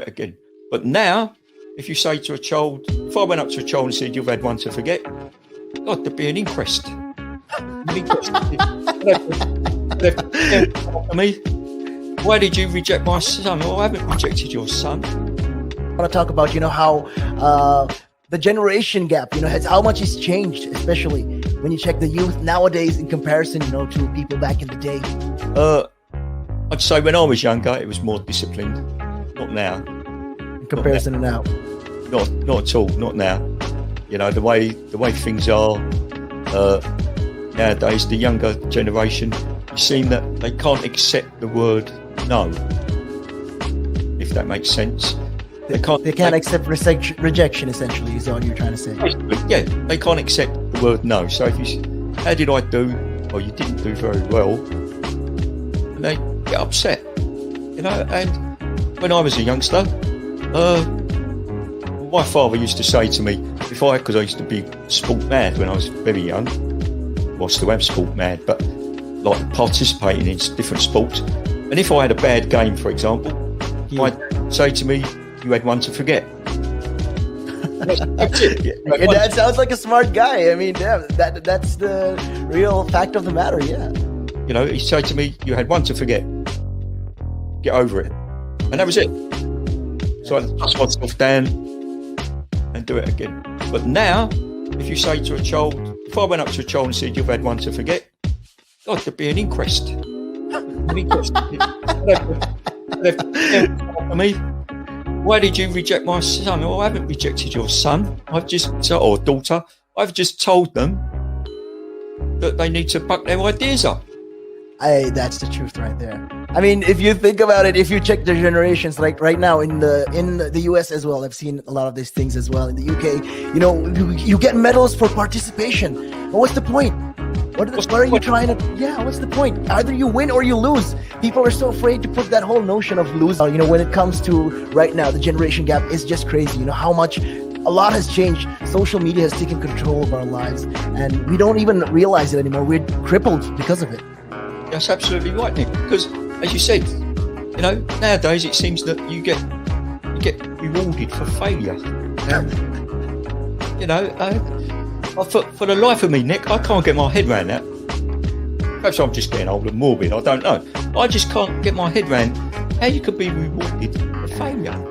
it again. But now, if you say to a child, if I went up to a child and said, you've had one to forget, God, there'd be an inquest. Me, why did you reject my son? Oh, I haven't rejected your son. I want to talk about, how the generation gap, how much has changed, especially when you check the youth nowadays in comparison, to people back in the day. I'd say when I was younger, it was more disciplined. Not now. In comparison to now. Not at all. Not now. The way things are nowadays, the younger generation, you seem that they can't accept the word no. If that makes sense. They can't accept rejection, essentially, is all you're trying to say. Yeah, they can't accept the word no. So if you, how did I do? Well, you didn't do very well. And they get upset, And when I was a youngster, my father used to say to me, because I used to be sport mad when I was very young. Well, I still am sport mad, but like participating in different sports. And if I had a bad game, for example, I'd say to me, you had one to forget. That's it. Your dad sounds like a smart guy. I mean, yeah, that's the real fact of the matter, yeah. He'd say to me, you had one to forget. Get over it. And that was it. So I'd dust myself down and do it again. But now, if you say to a child, if I went up to a child and said, you've had one to forget, God, there'd be an inquest. Me, why did you reject my son? Oh, I haven't rejected your son. Or daughter. I've just told them that they need to buck their ideas up. That's the truth right there. I mean, if you think about it, if you check the generations, like right now in the US as well, I've seen a lot of these things as well. In the UK, you get medals for participation. But what's the point? What are you trying to? Yeah, what's the point? Either you win or you lose. People are so afraid to put that whole notion of losing. When it comes to right now, the generation gap is just crazy. How much a lot has changed. Social media has taken control of our lives, and we don't even realize it anymore. We're crippled because of it. That's absolutely right, Nick. Because as you said, nowadays it seems that you get rewarded for failure. For the life of me, Nick, I can't get my head around that. Perhaps I'm just getting old and morbid, I don't know. I just can't get my head around how you could be rewarded for failure.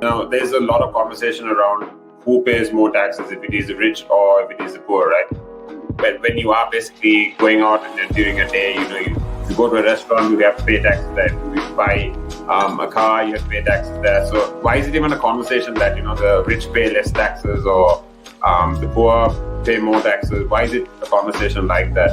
Now, there's a lot of conversation around who pays more taxes, if it is the rich or if it is the poor, right? But when you are basically going out and during a day, you go to a restaurant, you have to pay taxes there. If you buy a car, you have to pay taxes there. So why is it even a conversation that, the rich pay less taxes or the poor pay more taxes? Why is it a conversation like that?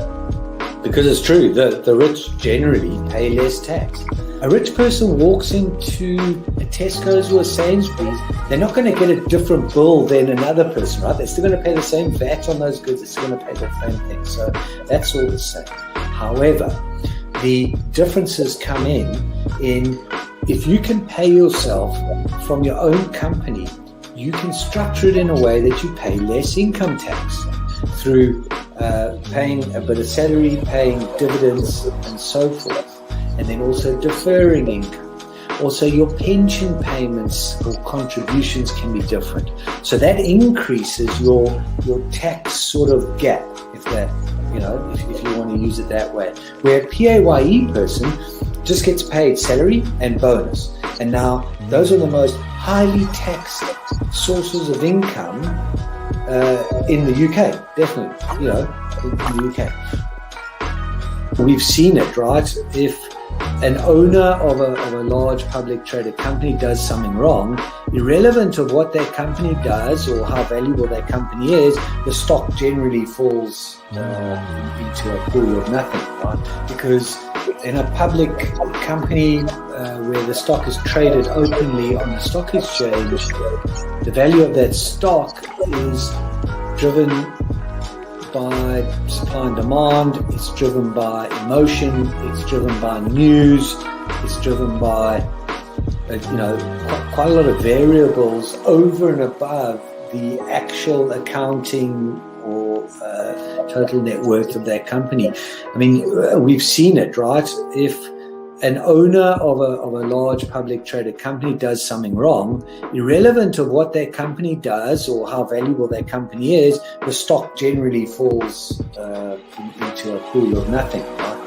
Because it's true, the rich generally pay less tax. A rich person walks into a Tesco's or a Sainsbury's, they're not going to get a different bill than another person, right? They're still going to pay the same VAT on those goods, they're still going to pay the same thing. So that's all the same. However, the differences come in if you can pay yourself from your own company, you can structure it in a way that you pay less income tax through paying a bit of salary, paying dividends and so forth, and then also deferring income. Also, your pension payments or contributions can be different. So that increases your tax sort of gap, if you want to use it that way. Where a PAYE person just gets paid salary and bonus. And now those are the most highly taxed sources of income in the UK, definitely, in the UK. We've seen it, right? If an owner of a large public traded company does something wrong, irrelevant of what that company does or how valuable that company is, the stock generally falls into a pool of nothing, right? Because in a public company where the stock is traded openly on the stock exchange, the value of that stock is driven by supply and demand, it's driven by emotion, it's driven by news, it's driven by quite a lot of variables over and above the actual accounting or total net worth of that company. I mean, we've seen it, right? If an owner of a large public traded company does something wrong, irrelevant of what that company does or how valuable that company is, the stock generally falls into a pool of nothing, right?